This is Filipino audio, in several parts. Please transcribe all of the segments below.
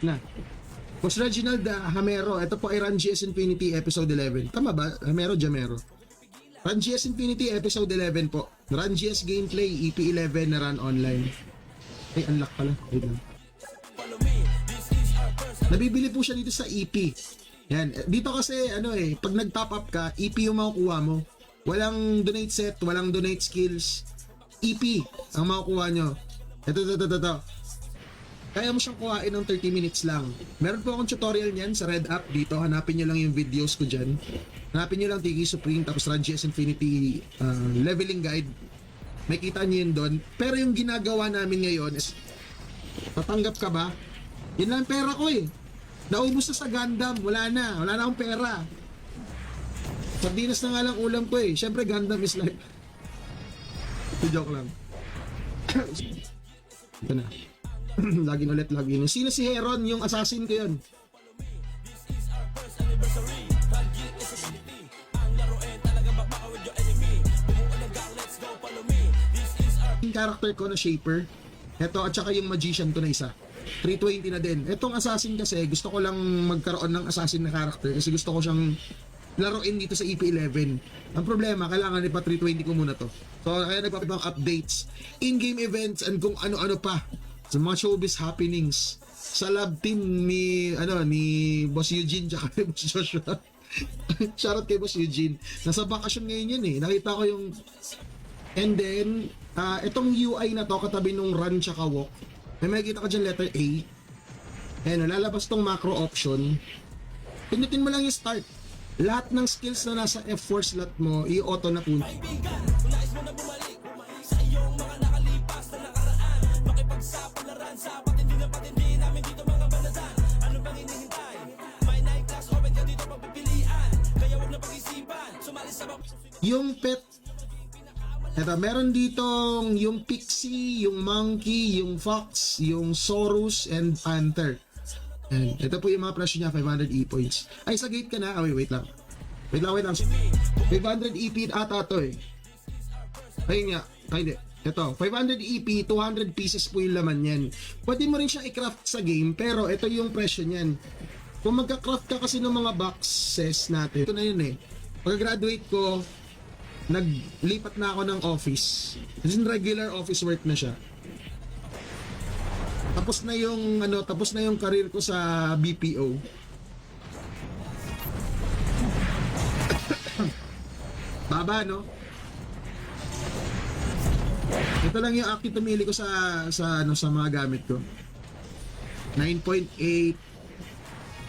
na. Boss Reginald Hamero, ito po ay Run GS Infinity Episode 11. Tama ba? Hamero, Jamero. Run GS Infinity Episode 11 po. Run GS Gameplay EP11 na run online. Ay, unlock pala. Wait lang. Nabibili po siya dito sa EP. Yan. Dito kasi, pag nag-top up ka, EP yung makukuha mo. Walang donate set, walang donate skills. EP ang makukuha nyo. Ito. Kaya mo siyang kuhain ng 30 minutes lang. Meron po akong tutorial niyan sa Red App dito. Hanapin nyo lang yung videos ko dyan. Hanapin nyo lang Tiki Supreme tapos Run GS Infinity leveling guide. May kita nyo yun doon. Pero yung ginagawa namin ngayon is, tatanggap ka ba? Yun lang pera ko eh. Naubos na sa Gundam. Wala na akong pera. Sardinas na nga lang ulam ko eh. Siyempre Gundam is life. Joke lang. Ito na. Login ulit. Sino si Heron? Yung assassin ko yun. Yung character ko na Shaper. Ito at saka yung magician ko na isa. 320 na din. Etong assassin kasi gusto ko lang magkaroon ng assassin na character kasi gusto ko siyang laruin dito sa EP11. Ang problema, kailangan ipa 320 ko muna to. So kaya nagpapibang updates, in-game events and kung ano-ano pa sa mga showbiz happenings sa lab team ni Boss Eugene tsaka ni Boss Joshua. Shoutout kay Boss Eugene. Nasa bakasyon ngayon yun eh. Nakita ko yung and then itong UI na to katabi nung run tsaka walk. May makikita ka dyan letter A. Ayan, lalabas tong macro option. Pinutin mo lang yung start. Lahat ng skills na nasa F4 slot mo, i-auto na po. Yung pet, eto, meron ditong yung pixie, yung monkey, yung fox, yung Saurus, and panther. And ito po yung mga presyo niya, 500 e-points. Ay, sa gate ka na. Wait lang. 500 EP ata to eh. Ayun nga. Ay, hindi. Ito, 500 EP, 200 pieces po yung laman yan. Pwede mo rin siya i-craft sa game, pero ito yung presyo niyan. Kung magka-craft ka kasi ng mga boxes natin, ito na yun eh. Pagka-graduate ko, naglipat na ako ng office. This is regular office work na siya. Tapos na yung career ko sa BPO. Baba, no? Ito lang yung active tumili ko sa mga gamit ko. 9.8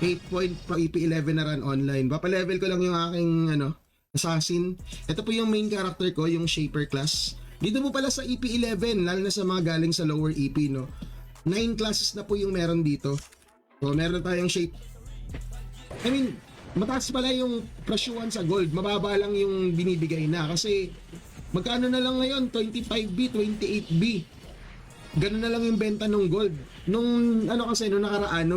8.11 na run online. Papa-level ko lang yung aking assassin. Ito po yung main character ko, yung Shaper class. Dito po pala sa EP11, lalo na sa mga galing sa lower EP, no? 9 classes na po yung meron dito. So, meron tayong shape. Mataas pala yung presyuhan sa gold. Mababa lang yung binibigay na. Kasi, magkano na lang ngayon? 25B, 28B. Ganun na lang yung benta ng gold. Nung nakaraan,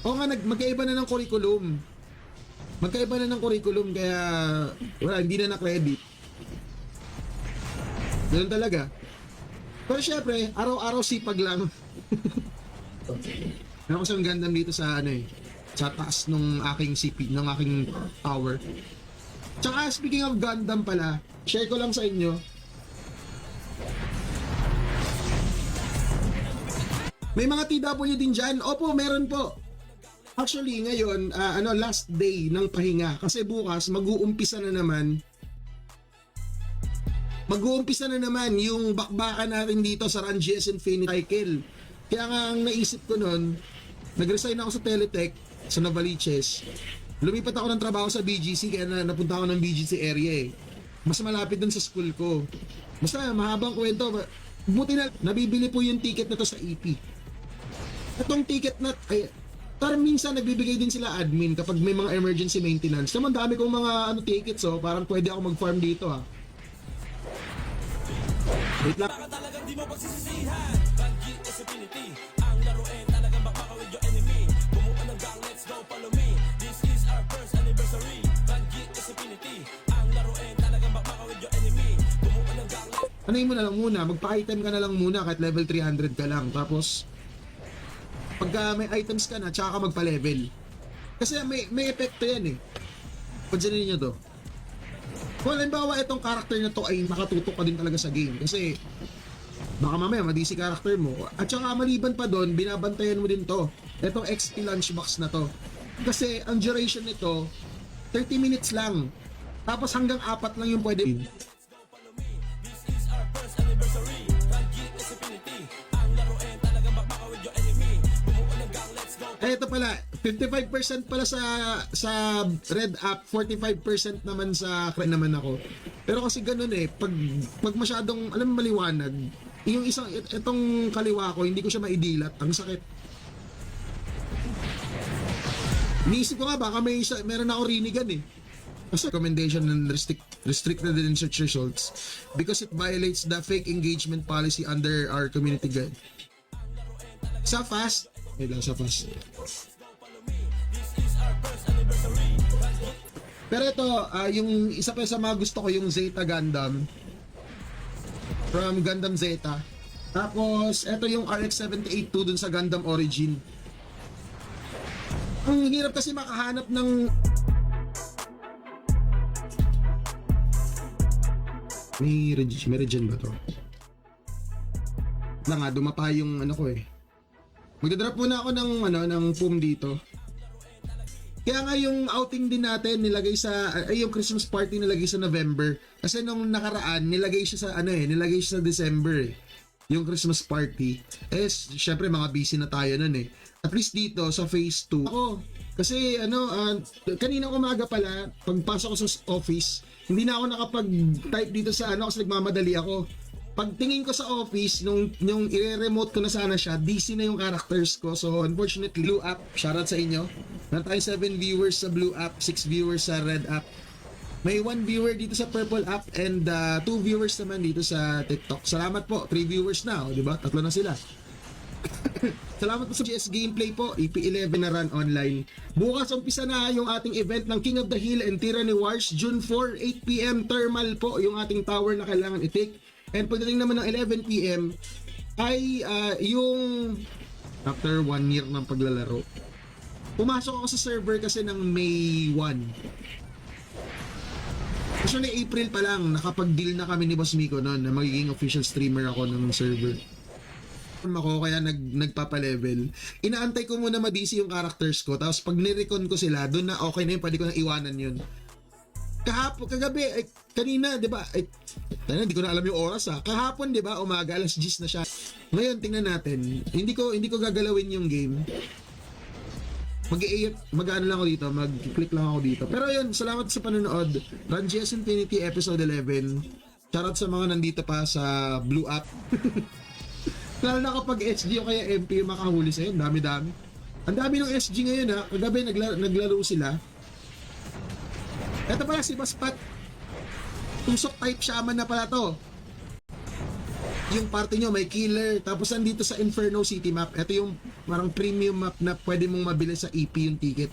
magkaiba na ng curriculum. Kaya, hindi na na-credit. Ganun talaga. Pero syempre, araw-araw sipag lang. Meron ko siyang Gundam dito sa sa taas ng aking ng aking tower. Tsaka speaking of Gundam pala, share ko lang sa inyo. May mga TW din dyan. Opo, meron po. Actually, ngayon, last day ng pahinga. Kasi bukas, mag-uumpisa na naman yung bakbakan natin dito sa Run GS Infinity Cycle. Kaya nga ang naisip ko nun, nag-resign ako sa Teletech, sa Novaliches. Lumipat ako ng trabaho sa BGC, kaya napunta ako ng BGC area eh. Mas malapit dun sa school ko. Basta mahabang kwento. Buti na, nabibili po yung ticket na to sa EP. Itong ticket na, pero minsan nagbibigay din sila admin kapag may mga emergency maintenance. Naman dami kong mga tickets parang pwede ako mag-farm dito ha. Wait lang. Talagang di mo pagsisisihan. Run GS Infinity. Ang laruin talagang baka with your enemy. Bumuo ng gang, let's go, follow me. This is our first anniversary. Run GS Infinity. Ang laruin talagang baka with your enemy. Bumuo ng gang. Ano mo na lang muna, magpa-item ka na lang muna kahit level 300 ka lang. Tapos pag Pag may items ka na, tsaka ka magpa-level. Kasi may epekto yan eh. Pansinin nyo to. Kung halimbawa itong character na to ay makatutok ka din talaga sa game. Kasi baka mamaya ma-DC character mo. At saka maliban pa doon, binabantayan mo din to. Itong XP lunchbox na to. Kasi ang duration nito, 30 minutes lang. Tapos hanggang 4 lang yung pwede. Eh, ito pala, 55% pala sa red app, 45% naman sa crack naman ako. Pero kasi ganun eh, pag masyadong, alam mo, maliwanag, yung itong kaliwa ko, hindi ko siya maidilat. Ang sakit. Niisip ko nga, baka meron ako rinigan eh. Kasi recommendation and restricted in search results because it violates the fake engagement policy under our community guide. Sa fast, sa fast. Pero ito, yung isa pa sa mga gusto ko, yung Zeta Gundam from Gundam Zeta. Tapos ito yung RX-78-2 dun sa Gundam Origin. Ang hirap kasi makahanap ng may regen ba to? Wala nga, dumapa yung ano ko eh. Magdadrop muna ako ng foam dito. Kaya nga yung outing din natin nilagay sa yung Christmas party nilagay sa November kasi nung nakaraan nilagay siya sa December eh. Yung Christmas party. Syempre mga busy na tayo nun eh. At least dito sa phase 2. Ako kasi kaninang umaga pala pagpasok ko sa office, hindi na ako nakapag-type dito sa kasi nagmamadali ako. Pagtingin ko sa office, nung i-remote ko na sana siya, DC na yung characters ko. So, unfortunately, Blue App, shoutout sa inyo. Meron tayo 7 viewers sa Blue App, 6 viewers sa Red App. May 1 viewer dito sa Purple App and 2 viewers naman dito sa TikTok. Salamat po, 3 viewers na, di ba? 3 na sila. Salamat po sa GS Gameplay po, EP11 na run online. Bukas umpisa na yung ating event ng King of the Hill and Tyranny Wars. June 4, 8pm, thermal po yung ating tower na kailangan i-take. And pagdating naman ng 11pm ay yung after 1 year ng paglalaro, pumasok ako sa server kasi ng May 1. Actually April pa lang nakapag-deal na kami ni Boss Miko noon na magiging official streamer ako ng server. Ako kaya nagpapa-level. Inaantay ko muna ma-DC yung characters ko, tapos pag nirecon ko sila, doon na okay na yun, pwede ko nang iwanan yun. Kagabi, kanina, di ba? Hindi ko na alam yung oras Kahapon, di ba? Umaga, alas 10 na siya. Ngayon, tingnan natin. Hindi ko gagalawin yung game. Mag-ano lang ako dito, mag-click lang ako dito. Pero yun, salamat sa panonood. Run GS Infinity Episode 11. Shoutout sa mga nandito pa sa Blue App. Lalo na kapag SG o kaya MP yung makahuli sa'yo, dami-dami. Ang dami ng SG ngayon Kagabi naglaro sila. Ito pala si Baspat. Tusok type shaman na pala to. Yung party nyo may killer. Tapos nandito sa Inferno City map. Ito yung parang premium map na pwede mong mabili sa EP yung ticket.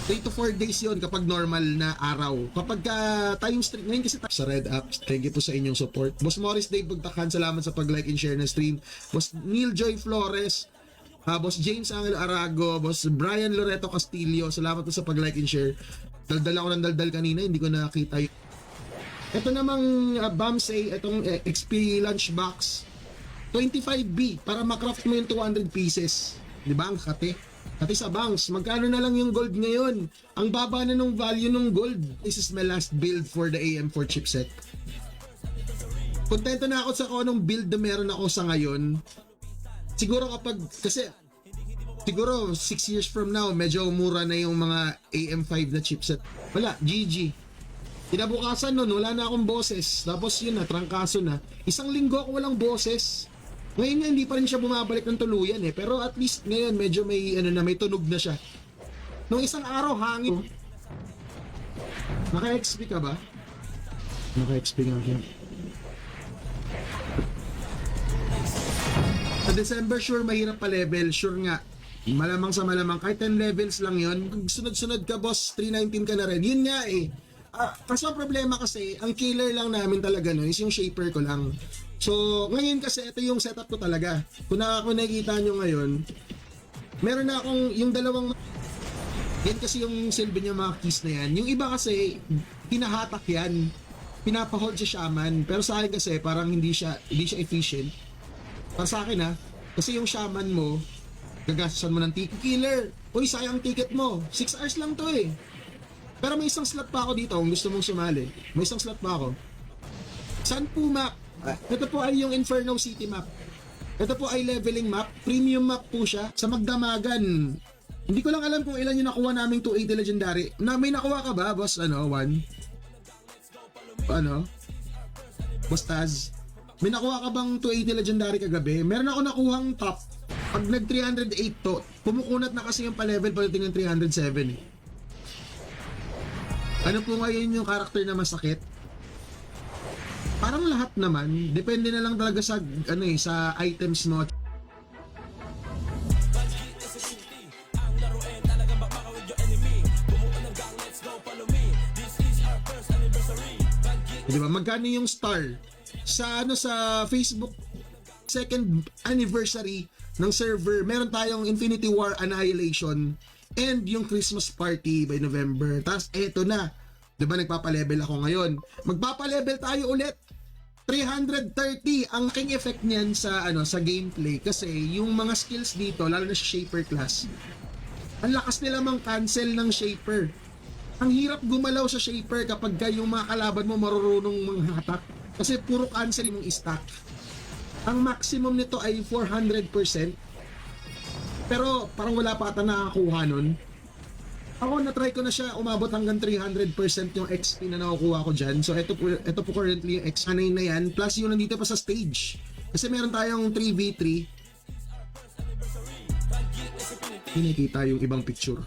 3 to 4 days yon kapag normal na araw. Kapag tayong stream, ngayon kasi sa Red App, thank you po sa inyong support. Boss Morris Dave Bagtakan, salamat sa pag-like and share na stream. Boss Neil Joy Flores, Boss James Angel Arago, Boss Brian Loreto Castillo, salamat po sa pag-like and share. Daldal ako ng daldal kanina, hindi ko nakita yun. Ito namang Bamsay, itong XP Lunchbox 25B para makraft mo yung 200 pieces. Di ba? Ang kate sa banks. Magkano na lang yung gold ngayon? Ang baba na nung value ng gold. This is my last build for the AM4 chipset. Kontento na ako sa anong build na meron ako sa ngayon. Siguro siguro 6 years from now, medyo mura na yung mga AM5 na chipset. Wala, GG. Kinabukasan nun, wala na akong boses. Tapos yun na, trangkaso na. 1 linggo ako walang boses. Ngayon nga, hindi pa rin siya bumabalik ng tuluyan eh. Pero at least ngayon, medyo may tunog na siya. Nung isang araw, hangin. Naka-XP ka ba? Naka-XP nga siya. Sa December, sure, mahirap pa level. Sure nga. Malamang sa malamang. Kahit 10 levels lang yon. Sunod-sunod ka, boss. 319 ka na rin. Yun nga eh. Kaso ang problema kasi, ang killer lang namin talaga no, is yung shaper ko lang. So, ngayon kasi ito yung setup ko talaga. Kung nakikita nyo ngayon, meron na akong yung dalawang yan kasi yung silbi niya mga keys na yan. Yung iba kasi, hinahatak yan. Pinapahold sa shaman. Pero sa akin kasi, parang hindi siya efficient. Para sa akin kasi yung shaman mo, gagastusan mo ng ticket killer. Uy, sayang ticket mo. 6 hours lang to eh. Pero may isang slot pa ako dito kung gusto mong sumali. May isang slot pa ako. San po map? Ito po ay yung Inferno City map. Ito po ay leveling map. Premium map po siya. Sa Magdamagan. Hindi ko lang alam kung ilan yung nakuha naming 280 legendary. May nakuha ka ba, boss? Juan? Boss Taz? May nakuha ka bang 280 legendary kagabi? Meron ako nakuhang top. Pag nag 308 to, pumukunat na kasi yung pa-level pagdating ng 307 eh. Ano po ngayon yung character na masakit? Parang lahat naman. Depende na lang talaga sa sa items mo. Di ba? Magkano yung star? Sa Facebook second anniversary ng server, meron tayong Infinity War Annihilation and yung Christmas Party by November. Tapos eto na. Di ba nagpapa-level ako ngayon? Magpapa-level tayo ulit. 330 ang king effect niyan sa sa gameplay kasi yung mga skills dito lalo na sa Shaper class. Ang lakas nila mang cancel ng Shaper. Ang hirap gumalaw sa Shaper kapag yung mga kalaban mo marurunong manghatak kasi puro cancel yung stack. Ang maximum nito ay 400%. Pero parang wala pa ata nakakuha nun. Ako na-try ko na siya, umabot hanggang 300% yung XP na nakukuha ko dyan. So ito po currently yung X9 na yan. Plus yung nandito pa sa stage. Kasi meron tayong 3v3. Hindi nakita yung ibang picture.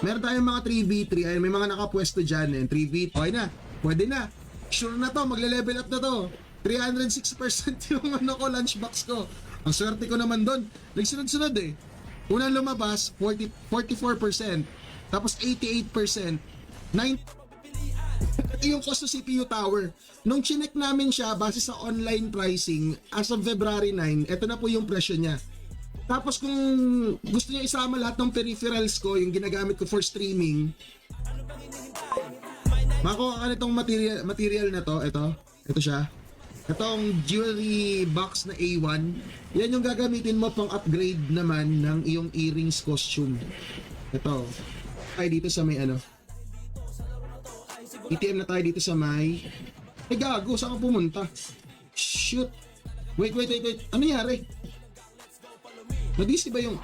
Meron tayong mga 3v3. Ayun, may mga nakapwesto dyan. 3v3. Okay na. Pwede na. Sure na to. Magle-level up na to. 306% yung lunchbox ko. Ang swerte ko naman doon. Nagsunod-sunod eh. Unang lumabas, 44%. Tapos 88%. 9. Ito yung cost of CPU tower. Nung chinek namin siya, base sa online pricing, as of February 9, ito na po yung presyo niya. Tapos kung gusto niyo isama lahat ng peripherals ko, yung ginagamit ko for streaming, makuha ka nitong material na to, ito siya. Itong jewelry box na A1, yan yung gagamitin mo pang upgrade naman ng iyong earrings costume. Ito. Tayo dito sa may ATM na tayo dito sa may... Ay gago, saan ka pumunta? Shoot. Wait. Ano nangyari? Nadisi ba yung...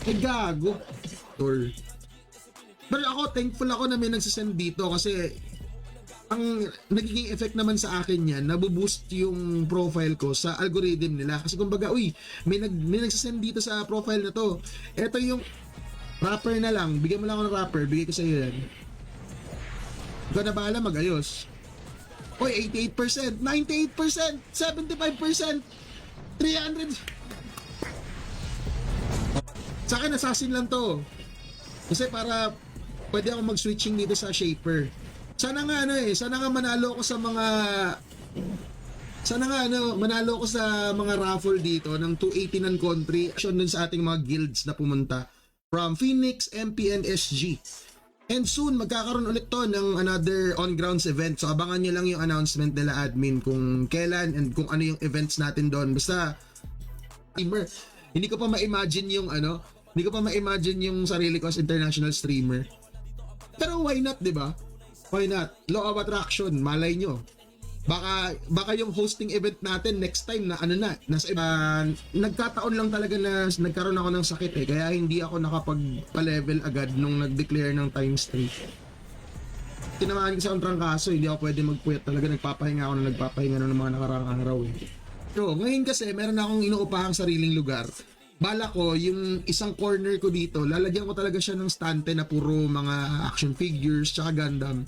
Ay gago. Pero ako, thankful ako na may nagsasend dito kasi... Ang nagiging effect naman sa akin yan, nabuboost yung profile ko sa algorithm nila. Kasi kumbaga, may nagsasend dito sa profile na to. Ito yung wrapper na lang. Bigyan mo lang ako ng wrapper, bigay ko sa iyo yan. Ikaw na bahala mag-ayos. 88%, 98%, 75%, 300. Sa akin, assassin lang to. Kasi para pwede ako mag-switching dito sa Shaper. Sana nga manalo ko sa mga manalo ko sa mga raffle dito ng 280 ng country action dun sa ating mga guilds na pumunta from Phoenix, MP, and SG. And soon magkakaroon ulit to ng another on-grounds event. So abangan nyo lang yung announcement nila admin kung kailan and kung ano yung events natin doon. Basta streamer. Hindi ko pa ma-imagine yung sarili ko as international streamer. Pero why not, 'di ba? Why not? Law of attraction, malay nyo. Baka yung hosting event natin next time na nasa nagkataon lang talaga na nagkaroon ako ng sakit kaya hindi ako nakapag-level agad nung nag-declare ng times 3. Tinamaan ko sa trangkaso, hindi ako pwede magpuyat talaga, nagpapahinga ako ng mga nakaraang araw So, ngayon kasi meron akong inuupahang sariling lugar. Bala ko, yung isang corner ko dito, lalagyan ko talaga siya ng stante na puro mga action figures tsaka Gundam.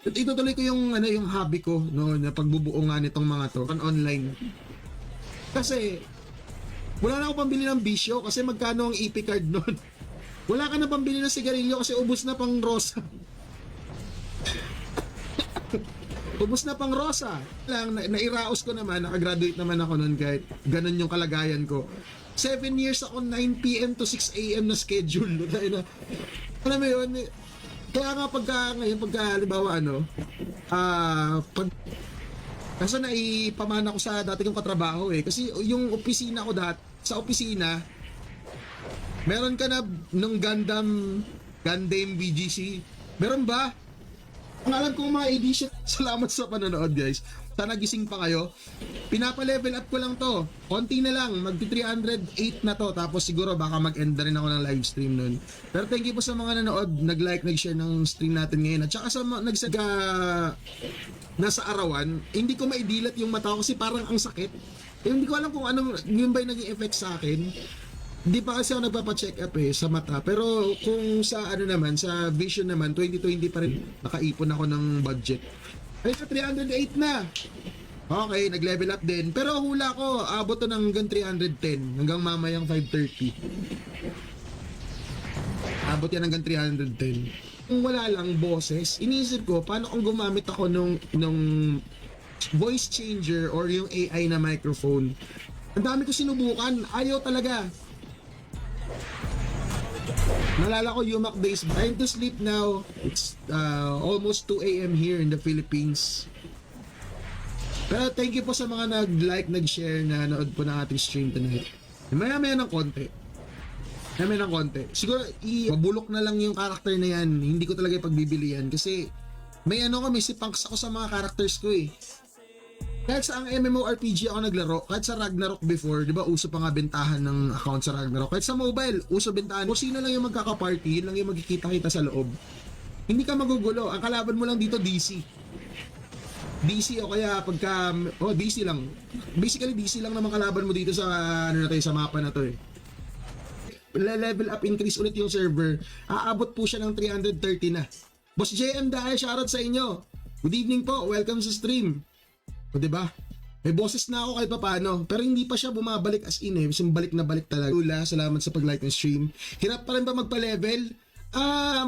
At itutuloy ko yung hobby ko na pagbubuo nga nitong mga to online. Kasi wala na ako pambili ng bisyo kasi magkano ang EP card noon. Wala ka na pambili ng sigarilyo kasi ubos na pang rosa. Ubus na pang Rosa. Lang, nairaos ko naman, nakagraduate naman ako noon kahit ganun yung kalagayan ko. 7 years ako 9 p.m. to 6 a.m. na schedule. Alam mo yun, kaya nga pagka halimbawa pag kasi naipamana ko sa dati kong katrabaho kasi yung opisina ko sa opisina, meron ka na nung Gundam BGC. Meron ba? Ang alam kong mga edition. Salamat sa panonood guys. Sana gising pa kayo. Pinapa-level up ko lang to. Konti na lang. Magti-308 na to. Tapos siguro baka mag-end na rin ako ng live stream nun. Pero thank you po sa mga nanood. Nag-like, nag-share ng stream natin ngayon. At saka sa nasa arawan, hindi ko maidilat yung mata ko kasi parang ang sakit. Hindi ko alam kung anong yun ba yung naging effect sa akin. Hindi pa kasi ako nagpapa-check up sa mata. Pero kung sa sa vision naman, 2020 pa rin nakaipon ako ng budget. Ay, sa 308 na. Okay, nag-level up din. Pero hula ko, abot to ng hanggang 310. Hanggang mamayang 530. Abot yan hanggang 310. Kung wala lang boses, iniisip ko, paano kung gumamit ako nung voice changer or yung AI na microphone. Ang dami ko sinubukan. Ayaw talaga. Nalala ko Yumak days. Time to sleep now. It's almost 2 a.m. here in the Philippines. Pero thank you po sa mga nag-like, nag-share na nanood po ng ating stream tonight. Maya-maya ng konti. Siguro, mabulok na lang yung character na yan. Hindi ko talaga ipagbibilihan. Kasi, may sipanks ako sa mga characters ko Kahit sa ang MMORPG ako naglaro, kahit sa Ragnarok before, di ba uso pa nga bentahan ng account sa Ragnarok. Kahit sa mobile, uso bentahan. Kung sino lang yung magkaka-party, yun lang yung magkikita-kita sa loob. Hindi ka magugulo. Ang kalaban mo lang dito, DC. DC o kaya DC lang. Basically, DC lang naman kalaban mo dito sa, sa mapa na to level up increase ulit yung server, aabot po siya ng 330 na. Boss JM dahil shoutout sa inyo. Good evening po, welcome sa stream. O diba? May boses na ako kahit paano, pero hindi pa siya bumabalik as in balik na balik talaga. Lula, salamat sa pag-like ng stream. Hirap pa rin ba magpa-level?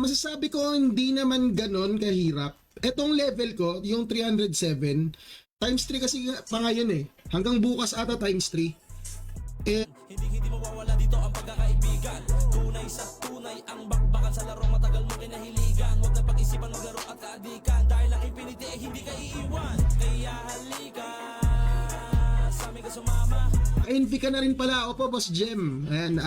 Masasabi ko hindi naman ganon kahirap. Etong level ko, yung 307, times 3 kasi pa ngayon hanggang bukas ata times 3. Hindi mawawala dito ang pagkakaibigan. Tunay sa tunay ang bakbakan sa laro matagal mo kinahiligan. Huwag na pag-isipan maglaro at kaadikan. Dahil ang infinity hindi ka iiwan. Kaya halika sa amin ka sumama. NP ka na rin pala. Opo, Boss Jem. And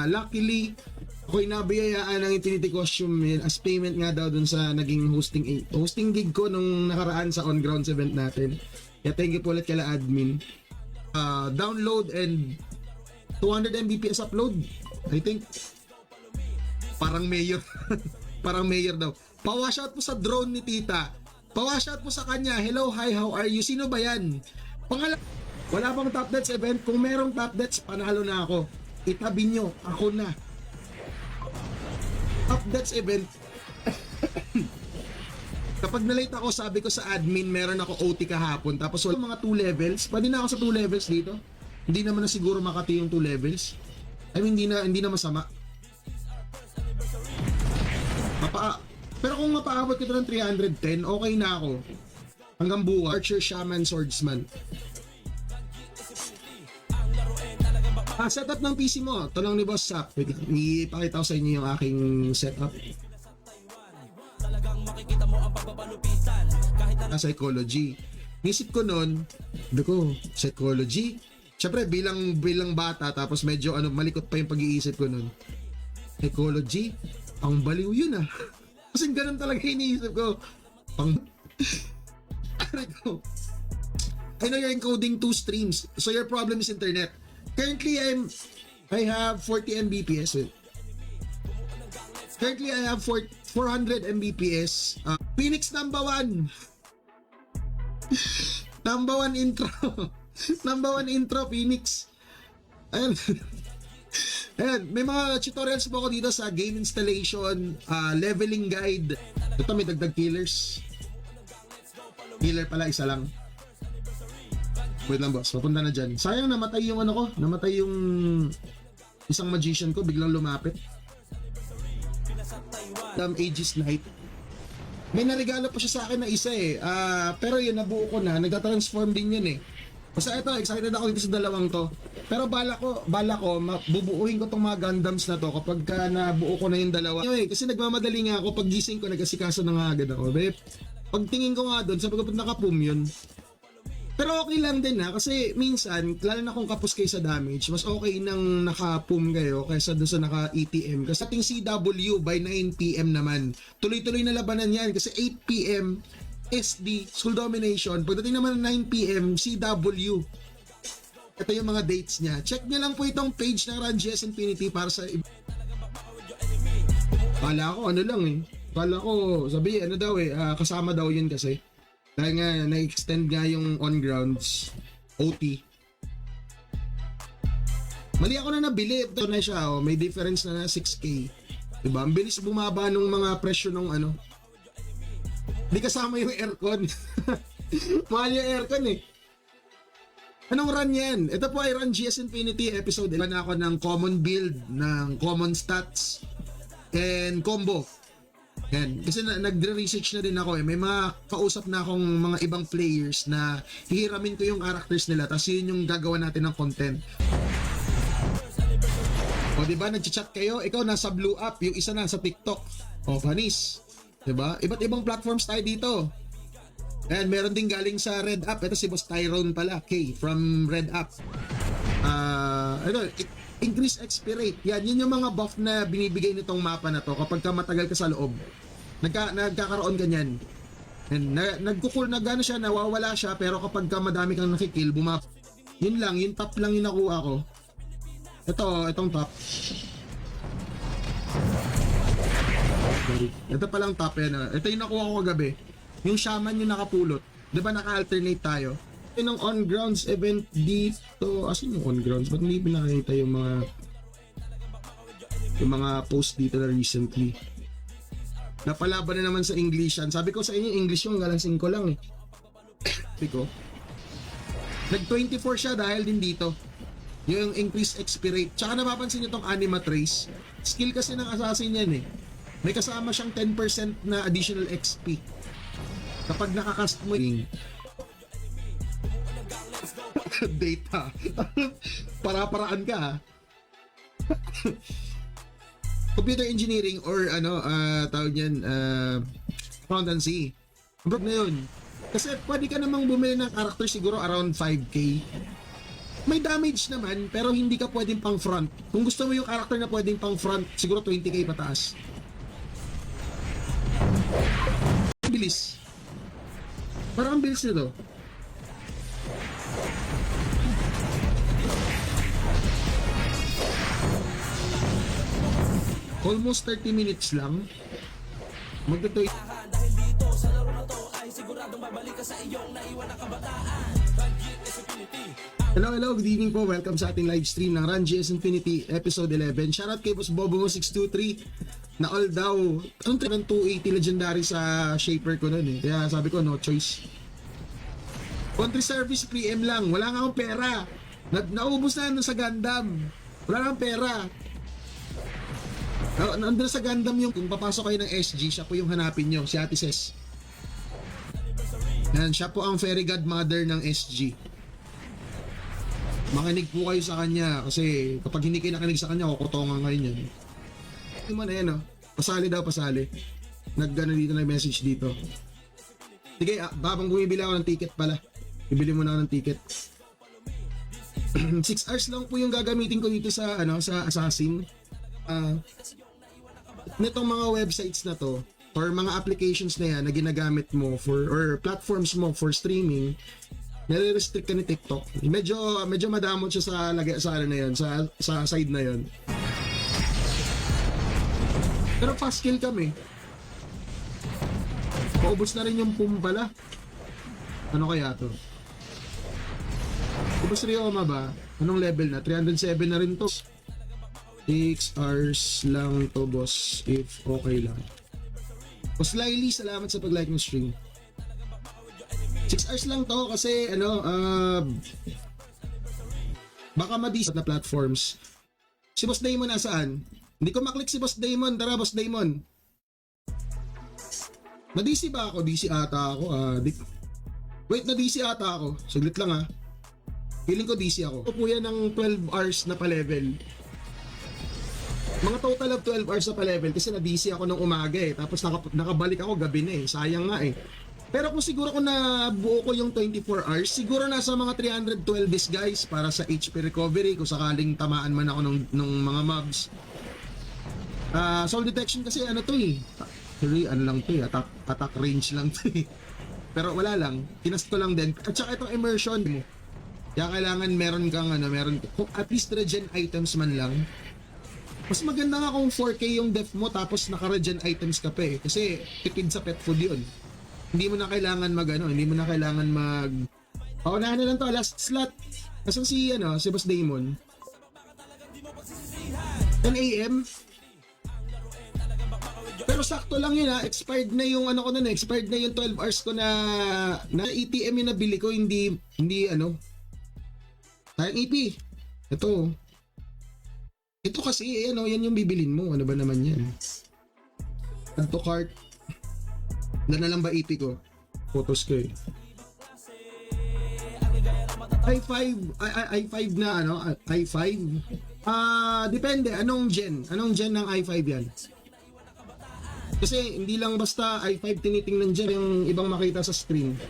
luckily ako'y nabiyayaan ng Infinity Costume as payment nga daw dun sa naging hosting gig ko nung nakaraan sa on-grounds event natin. Kaya thank you po ulit kala admin. Download and 200 Mbps upload. I think parang mayor. Parang mayor daw. Pa-washout po sa drone ni tita. Pa-washout po sa kanya. Hello, hi, how are you? Sino ba yan? Wala pang top dets event. Kung merong top dets, panalo na ako. Itabi nyo, ako na. Top dets event. Kapag nalate ako, sabi ko sa admin, meron ako OT kahapon. Tapos wala mga 2 levels. Pwede na ako sa 2 levels dito. Hindi naman na siguro makati yung 2 levels. I mean, hindi na masama. Pero kung mapaabot ko ito ng 310, okay na ako. Hanggang buwan. Archer, Shaman, Swordsman. Setup ng PC mo. Ito lang ni Boss Sap. Ipakita ko sa inyo yung aking setup. Psychology. Nisip ko nun, psychology. Siyempre, bilang bata, tapos medyo malikot pa yung pag-iisip ko nun. Psychology? Ang baliw yun Kasi ganun talaga iniisip ko. I know you're encoding 2 streams, so your problem is internet. Currently, I have 40 Mbps. Currently, I have 400 Mbps. Phoenix number 1. Number 1 intro. Number 1 intro, Phoenix. Ayan. Ayan, may mga tutorials po ako dito sa game installation, leveling guide. Ito may dagdag killers. Killer pala, isa lang. Wait lang boss, papunta na dyan. Sayang namatay yung namatay yung isang magician ko, biglang lumapit. Aegis Knight. May narigalo pa siya sa akin na isa eh. Pero yun, nabuo ko na. Nagta-transform din yun eh. Basta ito, excited ako dito sa dalawang to. Pero bala ko, bubuuhin ko tong mga Gundams na to kapag nabuo ko na yung dalawa. Anyway, kasi nagmamadali nga ako, pag gising ko, nag-asikaso na nga agad ako. Pag tingin ko nga doon, sabi ko, ba't naka-pum yun? Pero okay lang din ha, kasi minsan, lalo na kung kapos kayo sa damage, mas okay nang naka-pum kayo kaysa doon sa naka-ETM. Kasi ating CW by 9 PM naman. Tuloy-tuloy na labanan yan kasi 8 PM SD, School Domination. Pagdating naman ng 9 PM, CW. Ito yung mga dates niya. Check niyo lang po itong page ng Ranges Infinity para sa... Kala ko ano lang eh. Kala ko, sabi ano daw eh, kasama daw yun kasi. Dahil nga, na-extend nga yung on-grounds OT. Mali ako na nabili. Ito na siya, oh. May difference na 6K. Diba? Ang bilis bumaba nung mga presyo nung ano. Hindi kasama yung aircon. Mahal yung aircon eh. Anong run yan? Ito po ay Run GS Infinity episode. Ilan ako ng common build, ng common stats, and combo. Yan. Kasi nagre-research na din ako eh. May mga kausap na akong mga ibang players na hihiramin ko yung characters nila tapos yun yung gagawa natin ng content. O diba, nag-chat kayo, ikaw nasa Blue Up, yung isa na sa TikTok. O, Panis. Diba? Iba't ibang platforms tayo dito. And meron din galing sa Red Up. Ito si Boss Tyrone pala, K, from Red Up. Increase XP rate. Yun yung mga buff na binibigay nitong mapa na to kapag ka matagal ka sa loob. Nagkakaroon ganyan. And nagkukul na gano'n siya, nawawala siya, pero kapag ka madami kang nakikill, yun lang, yung top lang yung nakuha ko. Itong top. Ito palang top yan. Ito yung nakuha ko kagabi. Yung shaman yung nakapulot. Diba naka-alternate tayo? Yung on-grounds event dito. Asan yung on-grounds? Ba't hindi pinakita yung mga post dito na recently? Napalaban na naman sa Englishan. Sabi ko sa inyo, English yung galang 5 lang eh. Sabi ko. Nag-24 siya dahil din dito. Yung increase XP rate. Tsaka napapansin nyo tong Animatrace. Skill kasi ng assassin yan eh. May kasama siyang 10% na additional XP. Kapag nakakast mo yung data. Para-paraan ka ha. Computer engineering or tawag niyan, accountancy. Abroad na yun. Kasi pwede ka namang bumili ng character siguro around 5K. May damage naman pero hindi ka pwedeng pang front. Kung gusto mo yung character na pwedeng pang front, siguro 20K pataas. Bilis. Parang ang bilis nito. Almost 30 minutes lang. Magdatoy. Dahil dito sa laro na to ay siguradong babalik ka sa iyong naiwan na kabataan. Ranges Infinity. Hello, good evening po. Welcome sa ating live stream ng Ranges Infinity episode 11. Shoutout kay Boss Bobo 623 na all daw. Anong 280 legendary sa shaper ko nun eh. Kaya sabi ko no choice. Country service pre-M lang. Wala nga akong pera. Naubos na sa Gundam. Wala nga akong pera. Nandun sa Gundam yung kung papasok kayo ng SG, siya po yung hanapin nyo, si Ate Ses. Yan, siya po ang fairy godmother ng SG. Makinig po kayo sa kanya kasi kapag hindi kayo nakinig sa kanya, kukutongan kayo niyan. Hindi mo na yan, no? Pasali daw, pasali. Nag-gano dito na message dito. Sige, babang bumibili ako ng ticket pala. Bibili muna ako ng ticket. 6 hours lang po yung gagamitin ko dito sa sa Assassin. Nitong mga websites na to or mga applications na yan na ginagamit mo for or platforms mo for streaming, nare-restrict ka ni TikTok. Medyo madamot siya sa ano na yun, sa side na yun. Pero fast kill kami. Paubos na rin yung pum pala. Ano kaya to? Ubos Ryoma ba? Anong level na? 307 na rin to. 6 hours lang to boss if okay lang. Boss Lily, salamat sa pag-like ng stream. 6 hours lang to kasi baka madis na platforms. Si Boss Damon nasaan? Hindi ko maklik si Boss Damon. Tara Boss Damon. Na-DC ba ako? DC ata ako. Wait, na-DC ata ako. Saglit lang Feeling ko DC ako. Ito po yan ng 12 hours na pa-level. Mga total of 12 hours na pa-level kasi na-DC ako nung umaga Tapos nakabalik ako gabi na Sayang nga Pero kung siguro kung nabuo ko yung 24 hours, siguro nasa mga 312 days guys para sa HP recovery kung sakaling tamaan man ako nung mga mobs. Soul detection kasi ano to Actually, ano lang to attack range lang to Pero wala lang, kinast ko lang din. At saka itong immersion mo. Kaya kailangan meron kang kung at least regen items man lang. Mas maganda nga kung 4K yung def mo tapos naka-regen items ka pa Kasi tipid sa pet food yun. Hindi mo na kailangan unahan na lang to, last slot. Nasaan si Boss Damon? 10 AM? Pero sakto lang yun expired na yung expired na yung 12 hours ko na ETM yung nabili ko, hindi sayang EP. Ito kasi yan yung bibilin mo, ano ba naman yan? Tanto cart. Na lang ba EP ko? Photos ko i5 na i5. Depende anong gen ng i5 yan. Kasi hindi lang basta i5 tinitingnan dyan yung ibang makita sa screen.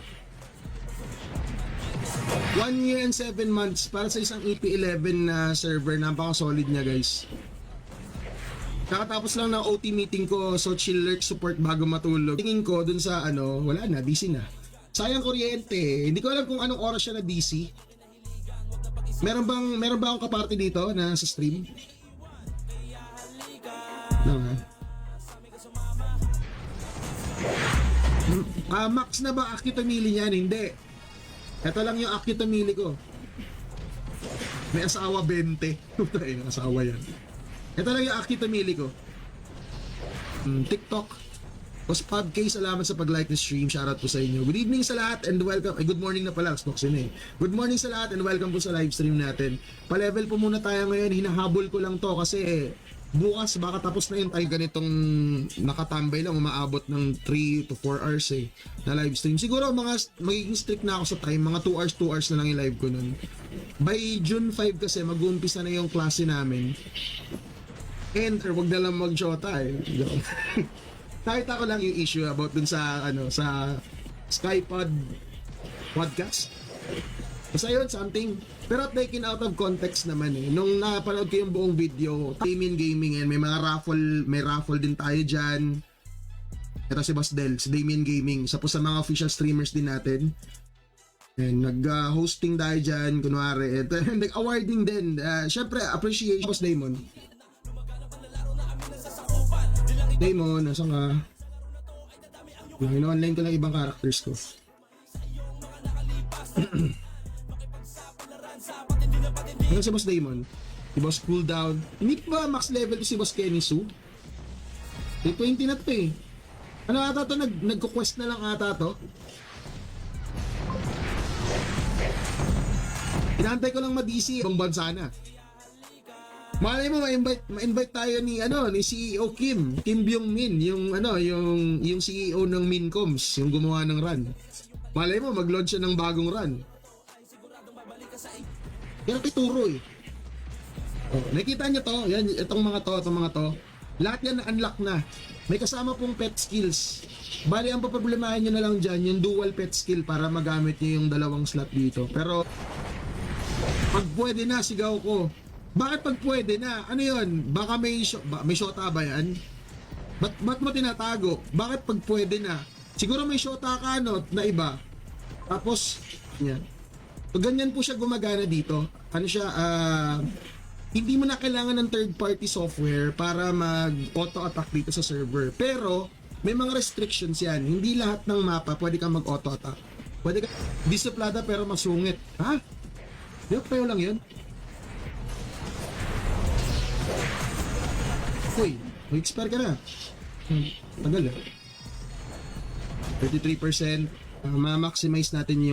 1 year and 7 months para sa isang EP11 na server. Napaka-solid niya guys. Kakatapos lang ng OT meeting ko, so chill lurk support bago matulog. Tingin ko dun sa wala na, DC na. Sayang kuryente. Hindi ko alam kung anong oras siya na DC. Meron ba akong kaparty dito na sa stream? No, max na ba Akitomili niyan? Hindi. Ito lang yung Akitomili ko. May asawa 20. Asawa yan. Ito lang yung Akitomili ko. TikTok. Boss Pub K, salamat sa pag-like ng stream. Shoutout po sa inyo. Good evening sa lahat and welcome. Good morning na pala. Good morning sa lahat and welcome po sa live stream natin. Pa-level po muna tayo ngayon. Hinahabol ko lang to kasi bukas baka tapos na yung tayo ganitong nakatambay lang, umaabot ng 3 to 4 hours na live stream. Siguro magiging strict na ako sa time, mga 2 hours na lang yung live ko nun. By June 5 kasi mag-uumpisa na yung klase namin. Enter, wag na lang mag-jota Nakita ko lang yung issue about dun sa sa Skypod podcast. Basta yun, something. Pero taken out of context naman Nung napanood ko yung buong video, Gaming may mga may raffle din tayo dyan. Ito si Boss Del, si Damien Gaming. Isa po sa mga official streamers din natin. And nag-hosting tayo dyan, kunwari. Nag-awarding din. Siyempre, appreciation, Boss Damon. Damon, nasan ka? Ino-online ko lang ibang characters ko. Ano si Boss Damon? Si Boss Cooldown. Hindi ba max level to si Boss Kenny Su? 20 na to Ano ata to? Nagko-quest na lang ata to? Inaantay ko lang ma-DC ibang bansa na. Malay mo ma-invite tayo ni CEO Kim Byung Min, yung CEO ng Mincoms, yung gumawa ng run. Malay mo mag-launch siya ng bagong run. Yan ang ituro nakikita niyo to, yan, itong mga to. Lahat yan na-unlock na. May kasama pong pet skills. Bali, ang paproblemahin nyo na lang dyan, yung dual pet skill para magamit nyo yung dalawang slot dito. Pero, pag pwede na, sigaw ko. Bakit pag pwede na? Ano yun? Baka may shota ba yan? Ba't mo tinatago? Bakit pag pwede na? Siguro may shota ka, na iba. Tapos, yan. So, ganyan po siya gumagana dito. Ano siya, hindi mo na kailangan ng third-party software para mag-auto-attack dito sa server. Pero, may mga restrictions yan. Hindi lahat ng mapa pwede kang mag-auto-attack. Pwede ka disiplada pero masungit. Ha? Di ba lang yun? Uy, mag-expire ka na. Tagal 33%. Ma-maximize natin yung